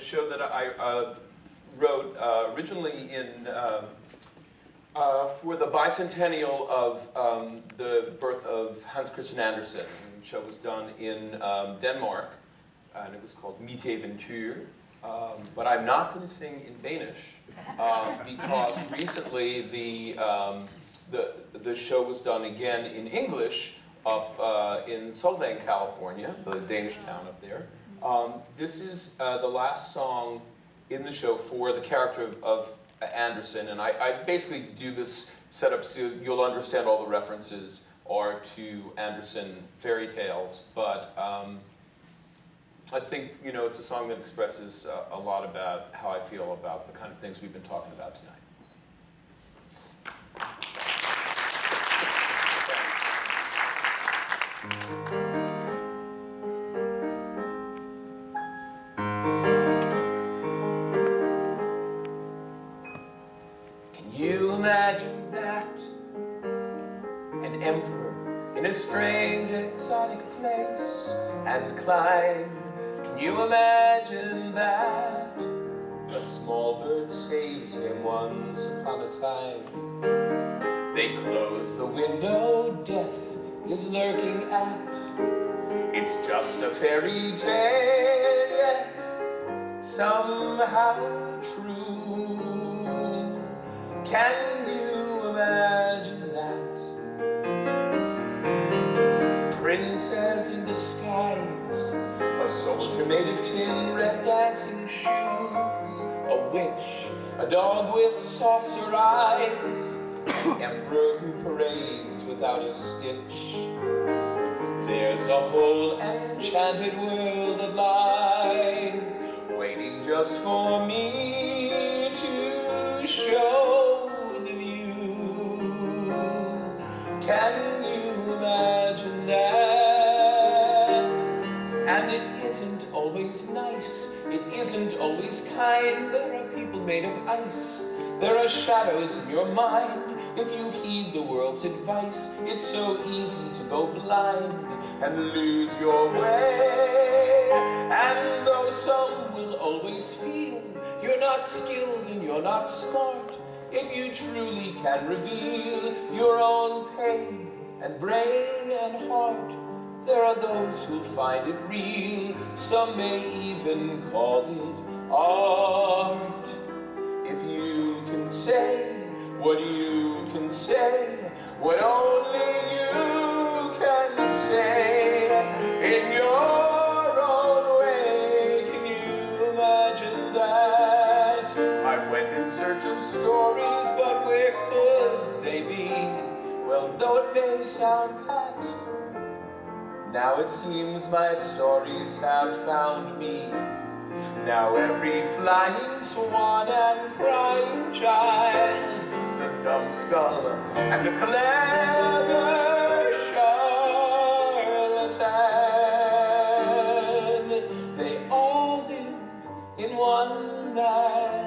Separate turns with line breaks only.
show that I wrote originally in for the bicentennial of the birth of Hans Christian Andersen. The show was done in Denmark, and it was called Mitt Eventyr. But I'm not going to sing in Danish because recently the show was done again in English up in Solvang, California, the Danish town up there. This is the last song in the show for the character of Andersen, and I basically do this setup so you'll understand all the references are to Andersen fairy tales, but I think, you know, it's a song that expresses a lot about how I feel about the kind of things we've been talking about tonight. Can you imagine that? An emperor in a strange exotic place, and Clive, can you imagine that? A small bird saves him once upon a time. They close the window, death is lurking at. It's just a fairy tale, yet somehow true. Can you imagine that? Princess in disguise, a soldier made of tin, red dancing shoes, a witch, a dog with saucer eyes, an emperor who parades without a stitch. There's a whole enchanted world that lies, waiting just for me to show the view. Can you imagine that? And it isn't always nice, it isn't always kind. There are people made of ice, there are shadows in your mind. If you heed the world's advice, it's so easy to go blind and lose your way. And though some will always feel you're not skilled and you're not smart, if you truly can reveal your own pain and brain and heart, there are those who find it real. Some may even call it art. If you can say what you can say, what only you can say, in your own way, can you imagine that? I went in search of stories, but where could they be? Well, though it may sound pat, now it seems my stories have found me. Now every flying swan and crying child, the numbskull and the clever charlatan, they all live in one man.